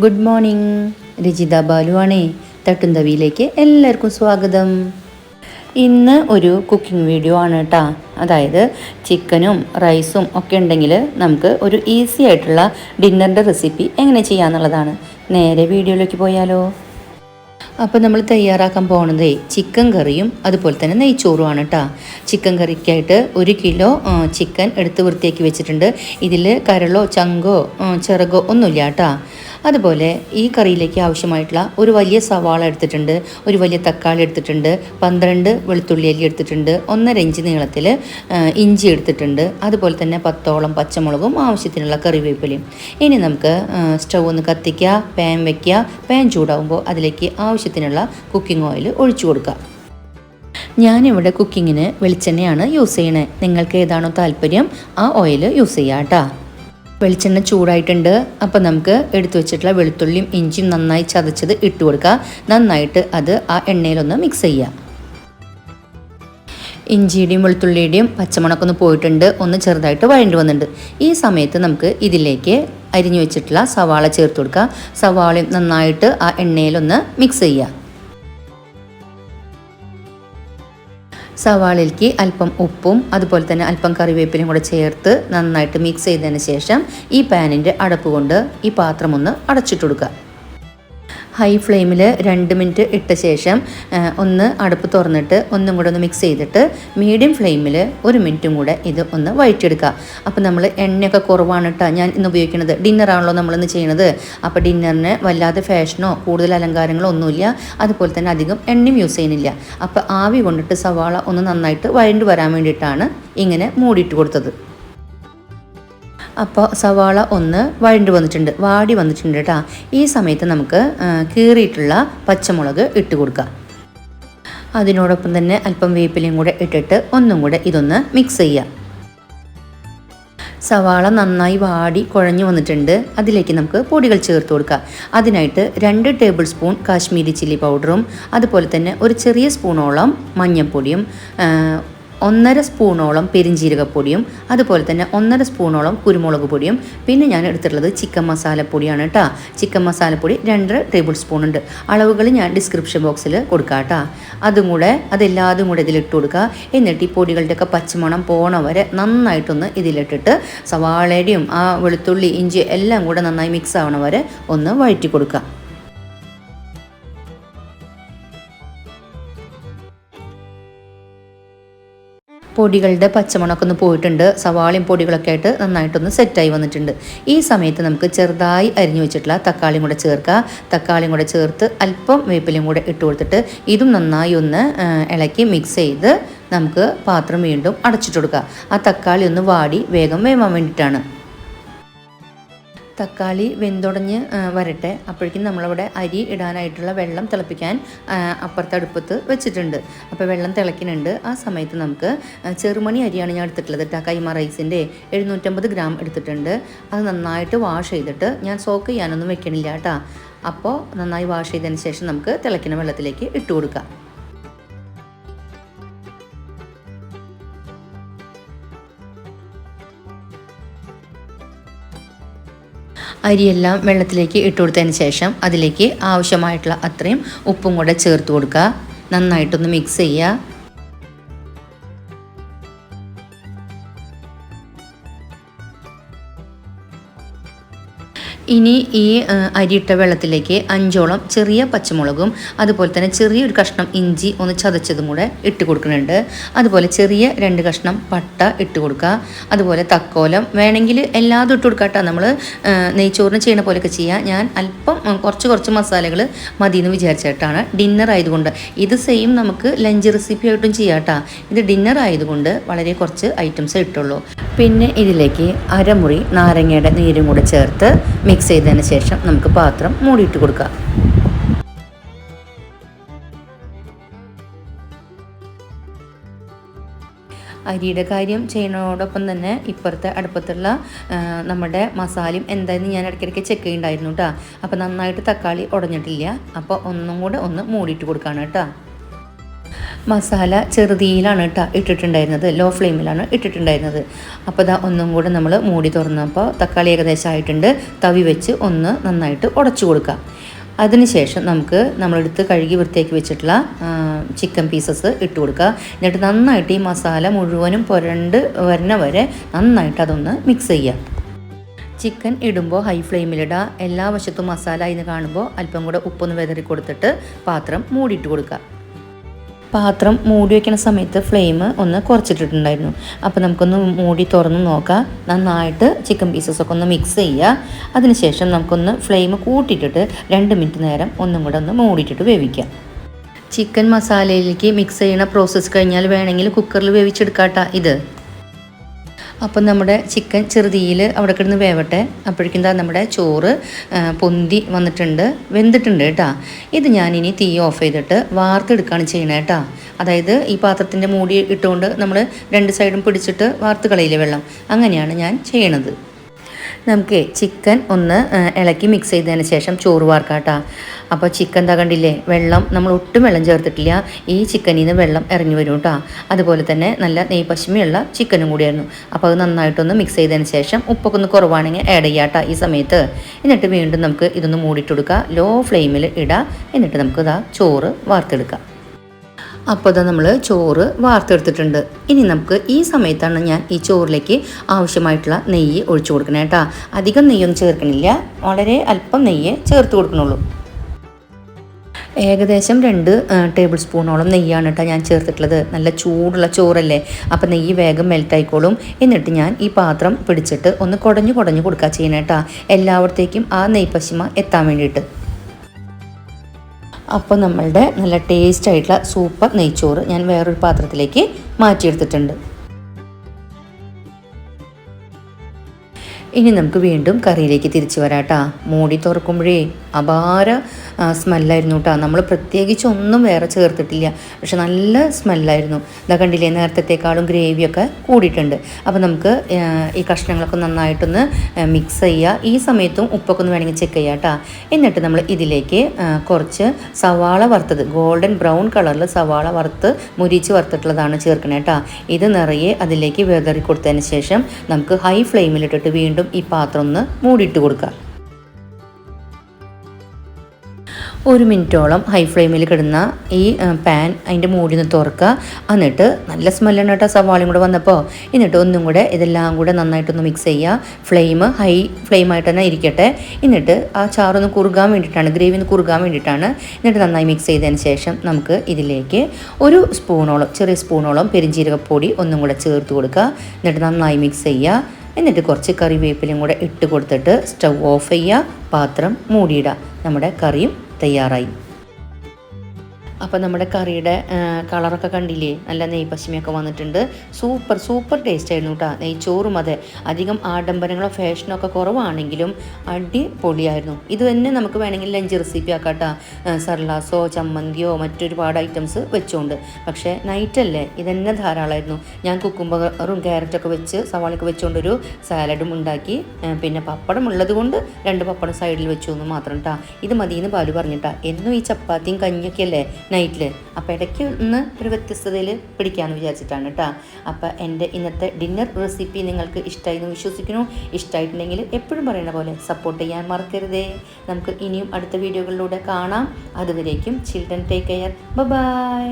Good morning. Rajitha ബാലുവാണേ. തട്ടുന്തവിയിലേക്ക് എല്ലാവർക്കും സ്വാഗതം. ഇന്ന് ഒരു കുക്കിംഗ് വീഡിയോ ആണ് കേട്ടോ. അതായത് ചിക്കനും റൈസും ഒക്കെ ഉണ്ടെങ്കിൽ നമുക്ക് ഒരു ഈസി ആയിട്ടുള്ള ഡിന്നറിൻ്റെ റെസിപ്പി എങ്ങനെ ചെയ്യാമെന്നുള്ളതാണ്. നേരെ വീഡിയോയിലേക്ക് പോയാലോ. അപ്പോൾ നമ്മൾ തയ്യാറാക്കാൻ പോകുന്നത് ചിക്കൻ കറിയും അതുപോലെ തന്നെ നെയ്ച്ചോറുമാണ് കേട്ടോ. ചിക്കൻ കറിക്കായിട്ട് 1 കിലോ ചിക്കൻ എടുത്ത് വൃത്തിയാക്കി വെച്ചിട്ടുണ്ട്. ഇതിൽ കരളോ ചങ്കോ ചിറകോ ഒന്നുമില്ല കേട്ടോ. അതുപോലെ ഈ കറിയിലേക്ക് ആവശ്യമായിട്ടുള്ള ഒരു വലിയ സവാള എടുത്തിട്ടുണ്ട്, ഒരു വലിയ തക്കാളി എടുത്തിട്ടുണ്ട്, 12 വെളുത്തുള്ളി അല്ലി എടുത്തിട്ടുണ്ട്, 1.5 ഇഞ്ച് നീളത്തിൽ ഇഞ്ചി എടുത്തിട്ടുണ്ട്, അതുപോലെ തന്നെ 10ഓളം പച്ചമുളകും ആവശ്യത്തിനുള്ള കറിവേപ്പിലയും. ഇനി നമുക്ക് സ്റ്റൗ ഒന്ന് കത്തിക്കുക, പാൻ വയ്ക്കുക. പാൻ ചൂടാകുമ്പോൾ അതിലേക്ക് ആവശ്യത്തിനുള്ള കുക്കിംഗ് ഓയിൽ ഒഴിച്ചു കൊടുക്കുക. ഞാനിവിടെ കുക്കിങ്ങിന് വെളിച്ചെണ്ണയാണ് യൂസ് ചെയ്യണേ. നിങ്ങൾക്ക് ഏതാണോ താല്പര്യം ആ ഓയിൽ യൂസ് ചെയ്യാം കേട്ടോ. വെളിച്ചെണ്ണ ചൂടായിട്ടുണ്ട്. അപ്പോൾ നമുക്ക് എടുത്തു വെച്ചിട്ടുള്ള വെളുത്തുള്ളിയും ഇഞ്ചിയും നന്നായി ചതച്ചത് ഇട്ട് കൊടുക്കുക. നന്നായിട്ട് അത് ആ എണ്ണയിലൊന്ന് മിക്സ് ചെയ്യുക. ഇഞ്ചിയുടെയും വെളുത്തുള്ളിയുടെയും പച്ചമുളകൊന്ന് പോയിട്ടുണ്ട്, ഒന്ന് ചെറുതായിട്ട് വഴണ്ടി വന്നിട്ടുണ്ട്. ഈ സമയത്ത് നമുക്ക് ഇതിലേക്ക് അരിഞ്ഞു വെച്ചിട്ടുള്ള സവാള ചേർത്ത് കൊടുക്കുക. സവാളയും നന്നായിട്ട് ആ എണ്ണയിലൊന്ന് മിക്സ് ചെയ്യുക. സവാളയിലേക്ക് അല്പം ഉപ്പും അതുപോലെ തന്നെ അല്പം കറിവേപ്പിലയും കൂടെ ചേർത്ത് നന്നായിട്ട് മിക്സ് ചെയ്തതിന് ശേഷം ഈ പാനിൻ്റെ അടപ്പ് കൊണ്ട് ഈ പാത്രം ഒന്ന് അടച്ചിട്ട് കൊടുക്കുക. ഹൈ ഫ്ലെയിമിൽ 2 മിനിറ്റ് ഇട്ട ശേഷം ഒന്ന് അടുപ്പ് തുറന്നിട്ട് ഒന്നും കൂടെ ഒന്ന് മിക്സ് ചെയ്തിട്ട് മീഡിയം ഫ്ലെയിമിൽ 1 മിനിറ്റും കൂടെ ഇത് ഒന്ന് വഴറ്റിയെടുക്കുക. അപ്പോൾ നമ്മൾ എണ്ണയൊക്കെ കുറവാണ് കേട്ടോ ഞാൻ ഇന്ന് ഉപയോഗിക്കുന്നത്. ഡിന്നറാണല്ലോ നമ്മളിന്ന് ചെയ്യുന്നത്. അപ്പോൾ ഡിന്നറിന് വല്ലാതെ ഫാഷനോ കൂടുതൽ അലങ്കാരങ്ങളോ ഒന്നുമില്ല. അതുപോലെ തന്നെ അധികം എണ്ണയും യൂസ് ചെയ്യുന്നില്ല. അപ്പോൾ ആവി കൊണ്ടിട്ട് സവാള ഒന്ന് നന്നായിട്ട് വഴണ്ട് വരാൻ വേണ്ടിയിട്ടാണ് ഇങ്ങനെ മൂടിയിട്ട് കൊടുത്തത്. അപ്പോൾ സവാള ഒന്ന് വാടി വന്നിട്ടുണ്ട് കേട്ടോ. ഈ സമയത്ത് നമുക്ക് കീറിയിട്ടുള്ള പച്ചമുളക് ഇട്ട് കൊടുക്കുക. അതിനോടൊപ്പം തന്നെ അല്പം വേപ്പിലയും കൂടെ ഇട്ടിട്ട് ഒന്നും കൂടെ ഇതൊന്ന് മിക്സ് ചെയ്യുക. സവാള നന്നായി വാടി കുഴഞ്ഞു വന്നിട്ടുണ്ട്. അതിലേക്ക് നമുക്ക് പൊടികൾ ചേർത്ത് കൊടുക്കുക. അതിനായിട്ട് 2 ടേബിൾ സ്പൂൺ കാശ്മീരി ചില്ലി പൗഡറും അതുപോലെ തന്നെ ഒരു ചെറിയ സ്പൂണോളം മഞ്ഞൾപ്പൊടിയും 1.5 സ്പൂണോളം പെരിഞ്ജീരകപ്പൊടിയും അതുപോലെ തന്നെ 1.5 സ്പൂണോളം കുരുമുളക് പൊടിയും പിന്നെ ഞാൻ എടുത്തിട്ടുള്ളത് ചിക്കൻ മസാലപ്പൊടിയാണ് കേട്ടോ. ചിക്കൻ മസാലപ്പൊടി 2 ടേബിൾ സ്പൂൺ ഉണ്ട്. അളവുകൾ ഞാൻ ഡിസ്ക്രിപ്ഷൻ ബോക്സിൽ കൊടുക്കാം കേട്ടോ. അതെല്ലാതും കൂടെ ഇതിലിട്ട് കൊടുക്കുക. എന്നിട്ട് ഈ പൊടികളുടെയൊക്കെ പച്ചമണം പോണ വരെ നന്നായിട്ടൊന്ന് ഇതിലിട്ടിട്ട് സവാളയുടെയും ആ വെളുത്തുള്ളി ഇഞ്ചി എല്ലാം കൂടെ നന്നായി മിക്സ് ആവണ വരെ ഒന്ന് വഴറ്റി കൊടുക്കുക. പൊടികളുടെ പച്ചമണമൊക്കെ ഒന്ന് പോയിട്ടുണ്ട്. സവാളയും പൊടികളൊക്കെ ആയിട്ട് നന്നായിട്ടൊന്ന് സെറ്റായി വന്നിട്ടുണ്ട്. ഈ സമയത്ത് നമുക്ക് ചെറുതായി അരിഞ്ഞു വെച്ചിട്ടുള്ള തക്കാളിയും കൂടെ ചേർക്കുക. തക്കാളിയും കൂടെ ചേർത്ത് അല്പം വേപ്പിലയും കൂടെ ഇട്ട് കൊടുത്തിട്ട് ഇതും നന്നായി ഒന്ന് ഇളക്കി മിക്സ് ചെയ്ത് നമുക്ക് പാത്രം വീണ്ടും അടച്ചിട്ട് കൊടുക്കുക. ആ തക്കാളി ഒന്ന് വാടി വേഗം വേവാൻ വേണ്ടിയിട്ടാണ്. തക്കാളി വെന്തുടഞ്ഞ് വരട്ടെ. അപ്പോഴേക്കും നമ്മളവിടെ അരി ഇടാനായിട്ടുള്ള വെള്ളം തിളപ്പിക്കാൻ അപ്പുറത്തെ അടുപ്പത്ത് വെച്ചിട്ടുണ്ട്. അപ്പോൾ വെള്ളം തിളയ്ക്കുന്നുണ്ട്. ആ സമയത്ത് നമുക്ക് ചെറുമണി അരിയാണ് ഞാൻ എടുത്തിട്ടുള്ളത് കേട്ടോ. കൈമ റൈസിൻ്റെ 750 ഗ്രാം എടുത്തിട്ടുണ്ട്. അത് നന്നായിട്ട് വാഷ് ചെയ്തിട്ട് ഞാൻ സോക്ക് ചെയ്യാനൊന്നും വെക്കണില്ല കേട്ടോ. അപ്പോൾ നന്നായി വാഷ് ചെയ്തതിന് ശേഷം നമുക്ക് തിളയ്ക്കുന്ന വെള്ളത്തിലേക്ക് ഇട്ട് കൊടുക്കാം. അരിയെല്ലാം വെള്ളത്തിലേക്ക് ഇട്ട് കൊടുത്തതിന് ശേഷം അതിലേക്ക് ആവശ്യമായിട്ടുള്ള അത്രയും ഉപ്പും കൂടെ ചേർത്ത് കൊടുക്കുക. നന്നായിട്ടൊന്ന് മിക്സ് ചെയ്യുക. ഇനി ഈ അരിയിട്ട വെള്ളത്തിലേക്ക് 5ഓളം ചെറിയ പച്ചമുളകും അതുപോലെ തന്നെ ചെറിയൊരു കഷ്ണം ഇഞ്ചി ഒന്ന് ചതച്ചതും കൂടെ ഇട്ട് കൊടുക്കുന്നുണ്ട്. അതുപോലെ ചെറിയ 2 കഷ്ണം പട്ട ഇട്ട് കൊടുക്കുക. അതുപോലെ തക്കോലം വേണമെങ്കിൽ എല്ലാതും ഇട്ട് കൊടുക്കുക കേട്ടോ. നമ്മൾ നെയ്ച്ചോറിന് ചെയ്യുന്ന പോലെയൊക്കെ ചെയ്യുക. ഞാൻ അല്പം കുറച്ച് മസാലകൾ മതിയെന്ന് വിചാരിച്ചിട്ടാണ്. ഡിന്നർ ആയതുകൊണ്ട് ഇത് സെയിം നമുക്ക് ലഞ്ച് റെസിപ്പി ആയിട്ടും ചെയ്യാം കേട്ടോ. ഇത് ഡിന്നർ ആയതുകൊണ്ട് വളരെ കുറച്ച് ഐറ്റംസ് ഇട്ടുള്ളൂ. പിന്നെ ഇതിലേക്ക് അരമുറി നാരങ്ങയുടെ നീരും കൂടെ ചേർത്ത് മിക്സ് ചെയ്തതിന് ശേഷം നമുക്ക് പാത്രം മൂടിയിട്ട് കൊടുക്കാം. അരിയുടെ കാര്യം ചെയ്യുന്നതോടൊപ്പം തന്നെ ഇപ്പുറത്തെ അടുപ്പത്തുള്ള നമ്മുടെ മസാലയും എന്തായാലും ഞാൻ ഇടയ്ക്കിടയ്ക്ക് ചെക്ക് ചെയ്യുന്നുണ്ടായിരുന്നു കേട്ടോ. അപ്പോൾ നന്നായിട്ട് തക്കാളി ഉടഞ്ഞിട്ടില്ല. അപ്പോൾ ഒന്നും കൂടെ ഒന്ന് മൂടിയിട്ട് കൊടുക്കുകയാണ് കേട്ടോ. മസാല ചെറുതീയിലാണ് ഇട്ടിട്ടുണ്ടായിരുന്നത്, ലോ ഫ്ലെയിമിലാണ് ഇട്ടിട്ടുണ്ടായിരുന്നത്. അപ്പോൾ ഇതാ ഒന്നും കൂടെ നമ്മൾ മൂടി തുറന്നപ്പോൾ തക്കാളി ഏകദേശം ആയിട്ടുണ്ട്. തവി വെച്ച് ഒന്ന് നന്നായിട്ട് ഉടച്ചു കൊടുക്കുക. അതിനുശേഷം നമുക്ക് നമ്മളെടുത്ത് കഴുകി വൃത്തിയാക്കി വെച്ചിട്ടുള്ള ചിക്കൻ പീസസ് ഇട്ട് കൊടുക്കുക. എന്നിട്ട് നന്നായിട്ട് ഈ മസാല മുഴുവനും പുരണ്ട് വരുന്ന വരെ നന്നായിട്ട് അതൊന്ന് മിക്സ് ചെയ്യുക. ചിക്കൻ ഇടുമ്പോൾ ഹൈ ഫ്ലെയിമിലിടുക. എല്ലാ വശത്തും മസാല എന്ന് കാണുമ്പോൾ അല്പം കൂടെ ഉപ്പൊന്ന് വെതറി കൊടുത്തിട്ട് പാത്രം മൂടിയിട്ട് കൊടുക്കുക. പാത്രം മൂടി വയ്ക്കുന്ന സമയത്ത് ഫ്ലെയിം ഒന്ന് കുറച്ചിട്ടിട്ടുണ്ടായിരുന്നു. അപ്പോൾ നമുക്കൊന്ന് മൂടി തുറന്ന് നോക്കാം. നന്നായിട്ട് ചിക്കൻ പീസസൊക്കെ ഒന്ന് മിക്സ് ചെയ്യുക. അതിനുശേഷം നമുക്കൊന്ന് ഫ്ലെയിം കൂട്ടിയിട്ടിട്ട് 2 മിനിറ്റ് നേരം ഒന്നും കൂടെ ഒന്ന് മൂടിയിട്ടിട്ട് വേവിക്കാം. ചിക്കൻ മസാലയിലേക്ക് മിക്സ് ചെയ്യുന്ന പ്രോസസ്സ് കഴിഞ്ഞാൽ വേണമെങ്കിൽ കുക്കറിൽ വേവിച്ചെടുക്കാട്ടോ ഇത്. അപ്പം നമ്മുടെ ചിക്കൻ ചെറുതീയിൽ അവിടെ കിടന്ന് വേവട്ടെ. അപ്പോഴേക്കും നമ്മുടെ ചോറ് പൊന്തി വന്നിട്ടുണ്ട്, വെന്തിട്ടുണ്ട് കേട്ടോ. ഇത് ഞാനിനി തീ ഓഫ് ചെയ്തിട്ട് വാർത്തെടുക്കുകയാണ് ചെയ്യണത് കേട്ടോ. അതായത് ഈ പാത്രത്തിൻ്റെ മൂടി ഇട്ടുകൊണ്ട് നമ്മൾ 2 സൈഡും പിടിച്ചിട്ട് വാർത്ത് കളയില്ലേ വെള്ളം, അങ്ങനെയാണ് ഞാൻ ചെയ്യണത്. നമുക്ക് ചിക്കൻ ഒന്ന് ഇളക്കി മിക്സ് ചെയ്തതിന് ശേഷം ചോറ് വാർക്കാം കേട്ടോ. അപ്പോൾ ചിക്കൻ കണ്ടില്ലേ, വെള്ളം നമ്മൾ ഒട്ടും വെള്ളം ചേർത്തിട്ടില്ല. ഈ ചിക്കനിൽ നിന്ന് വെള്ളം ഇറങ്ങി വരും കേട്ടോ. അതുപോലെ തന്നെ നല്ല നെയ് പശിമയുള്ള ചിക്കനും കൂടിയായിരുന്നു. അപ്പോൾ അത് നന്നായിട്ടൊന്ന് മിക്സ് ചെയ്തതിന് ശേഷം ഉപ്പൊക്കെ ഒന്ന് കുറവാണെങ്കിൽ ആഡ് ചെയ്യാം കേട്ടോ ഈ സമയത്ത്. എന്നിട്ട് വീണ്ടും നമുക്ക് ഇതൊന്ന് മൂടിയിട്ട് കൊടുക്കുക. ലോ ഫ്ലെയിമിൽ ഇടുക. എന്നിട്ട് നമുക്ക് ചോറ് വാർത്തെടുക്കാം. അപ്പോൾ നമ്മൾ ചോറ് വാർത്തെടുത്തിട്ടുണ്ട്. ഇനി നമുക്ക് ഈ സമയത്താണ് ഞാൻ ഈ ചോറിലേക്ക് ആവശ്യമായിട്ടുള്ള നെയ്യ് ഒഴിച്ചു കൊടുക്കണേ കേട്ടോ. അധികം നെയ്യൊന്നും ചേർക്കണില്ല, വളരെ അല്പം നെയ്യേ ചേർത്ത് കൊടുക്കണുള്ളൂ. ഏകദേശം 2 ടേബിൾ സ്പൂണോളം നെയ്യാണ് കേട്ടോ ഞാൻ ചേർത്തിട്ടുള്ളത്. നല്ല ചൂടുള്ള ചോറല്ലേ, അപ്പോൾ നെയ്യ് വേഗം മെൽറ്റായിക്കോളും. എന്നിട്ട് ഞാൻ ഈ പാത്രം പിടിച്ചിട്ട് ഒന്ന് കുടഞ്ഞു കൊടുക്കുക ചെയ്യണേ കേട്ടോ, എല്ലായിടത്തേക്കും ആ നെയ്പശിമ എത്താൻ വേണ്ടിയിട്ട്. അപ്പോൾ നമ്മളുടെ നല്ല ടേസ്റ്റ് ആയിട്ടുള്ള സൂപ്പർ നെയ്ച്ചോറ് ഞാൻ വേറൊരു പാത്രത്തിലേക്ക് മാറ്റിയെടുത്തിട്ടുണ്ട്. ഇനി നമുക്ക് വീണ്ടും കറിയിലേക്ക് തിരിച്ചു വരാം കേട്ടോ. മൂടി തുറക്കുമ്പോഴേ അപാര സ്മെല്ലായിരുന്നു കേട്ടോ. നമ്മൾ പ്രത്യേകിച്ച് ഒന്നും വേറെ ചേർത്തിട്ടില്ല, പക്ഷെ നല്ല സ്മെല്ലായിരുന്നു. ഇതാ കണ്ടില്ലേ, നേരത്തേക്കാളും ഗ്രേവിയൊക്കെ കൂടിയിട്ടുണ്ട്. അപ്പോൾ നമുക്ക് ഈ കഷ്ണങ്ങളൊക്കെ നന്നായിട്ടൊന്ന് മിക്സ് ചെയ്യുക. ഈ സമയത്തും ഉപ്പൊക്കെ ഒന്ന് വേണമെങ്കിൽ ചെക്ക് ചെയ്യുക കേട്ടോ. എന്നിട്ട് നമ്മൾ ഇതിലേക്ക് കുറച്ച് സവാള വറുത്തത്, ഗോൾഡൻ ബ്രൗൺ കളറിൽ സവാള വറുത്ത് മുരിച്ച് വറുത്തിട്ടുള്ളതാണ് ചേർക്കണേ കേട്ടോ. ഇത് നിറയെ അതിലേക്ക് വെതറി കൊടുത്തതിന് ശേഷം നമുക്ക് ഹൈ ഫ്ലെയിമിലിട്ടിട്ട് വീണ്ടും ഈ പാത്രം ഒന്ന് മൂടിയിട്ട് കൊടുക്കുക. 1 മിനിറ്റോളം ഹൈ ഫ്ലെയിമിൽ കിടന്ന ഈ പാൻ അതിൻ്റെ മൂടി ഒന്ന് തുറക്കുക. എന്നിട്ട് നല്ല സ്മെല്ലാണ് കേട്ടോ സവാളയും കൂടെ വന്നപ്പോൾ. എന്നിട്ട് ഒന്നും കൂടെ ഇതെല്ലാം കൂടെ നന്നായിട്ടൊന്ന് മിക്സ് ചെയ്യുക. ഫ്ലെയിം ഹൈ ഫ്ലെയിമായിട്ട് തന്നെ ഇരിക്കട്ടെ. എന്നിട്ട് ആ ചാറൊന്ന് കുറുകാൻ വേണ്ടിയിട്ടാണ്, ഗ്രേവി ഒന്ന് കുറുകാൻ വേണ്ടിയിട്ടാണ്. എന്നിട്ട് നന്നായി മിക്സ് ചെയ്തതിന് ശേഷം നമുക്ക് ഇതിലേക്ക് 1 സ്പൂണോളം, ചെറിയ സ്പൂണോളം പെരിഞ്ജീരകപ്പൊടി ഒന്നും കൂടെ ചേർത്ത് കൊടുക്കുക. എന്നിട്ട് നന്നായി മിക്സ് ചെയ്യുക. എന്നിട്ട് കുറച്ച് കറിവേപ്പിലയും കൂടെ ഇട്ട് കൊടുത്തിട്ട് സ്റ്റൗ ഓഫ് ചെയ്യുക, പാത്രം മൂടിയിടുക. നമ്മുടെ കറിയും തയ്യാറായി. അപ്പോൾ നമ്മുടെ കറിയുടെ കളറൊക്കെ കണ്ടില്ലേ, നല്ല നെയ് പശിമയൊക്കെ വന്നിട്ടുണ്ട്. സൂപ്പർ ടേസ്റ്റ് ആയിരുന്നു കേട്ടോ. നെയ്ച്ചോറും അതെ, അധികം ആഡംബരങ്ങളോ ഫാഷനൊക്കെ കുറവാണെങ്കിലും അടിപൊളിയായിരുന്നു. ഇത് തന്നെ നമുക്ക് വേണമെങ്കിൽ ലഞ്ച് റെസിപ്പി ആക്കാം കേട്ടോ. സർലാസോ ചമ്മന്തിയോ മറ്റൊരുപാട് ഐറ്റംസ് വെച്ചുകൊണ്ട്. പക്ഷേ നൈറ്റല്ലേ, ഇതന്നെ ധാരാളമായിരുന്നു. ഞാൻ കുക്കുംബറും ക്യാരറ്റൊക്കെ വെച്ച് സവാളയൊക്കെ വെച്ചുകൊണ്ടൊരു സാലഡും ഉണ്ടാക്കി. പിന്നെ പപ്പടം ഉള്ളത് കൊണ്ട് 2 പപ്പടം സൈഡിൽ വെച്ചു എന്ന് മാത്രം കേട്ടോ. ഇത് മതിയെന്ന് ബാലു പറഞ്ഞിട്ടാ. എന്നും ഈ ചപ്പാത്തിയും കഞ്ഞിയൊക്കെ അല്ലേ നൈറ്റിൽ, അപ്പോൾ ഇടയ്ക്ക് ഒന്ന് ഒരു വ്യത്യസ്തതയിൽ പിടിക്കാമെന്ന് വിചാരിച്ചിട്ടാണ് കേട്ടോ. അപ്പോൾ എൻ്റെ ഇന്നത്തെ ഡിന്നർ റെസിപ്പി നിങ്ങൾക്ക് ഇഷ്ടമായി എന്ന് വിശ്വസിക്കുന്നു. ഇഷ്ടമായിട്ടുണ്ടെങ്കിൽ എപ്പോഴും പറയുന്ന പോലെ സപ്പോർട്ട് ചെയ്യാൻ മറക്കരുതേ. നമുക്ക് ഇനിയും അടുത്ത വീഡിയോകളിലൂടെ കാണാം. അതുവരേക്കും ചിൽഡ്രൻ ടേക്ക് കെയർ. ബൈ.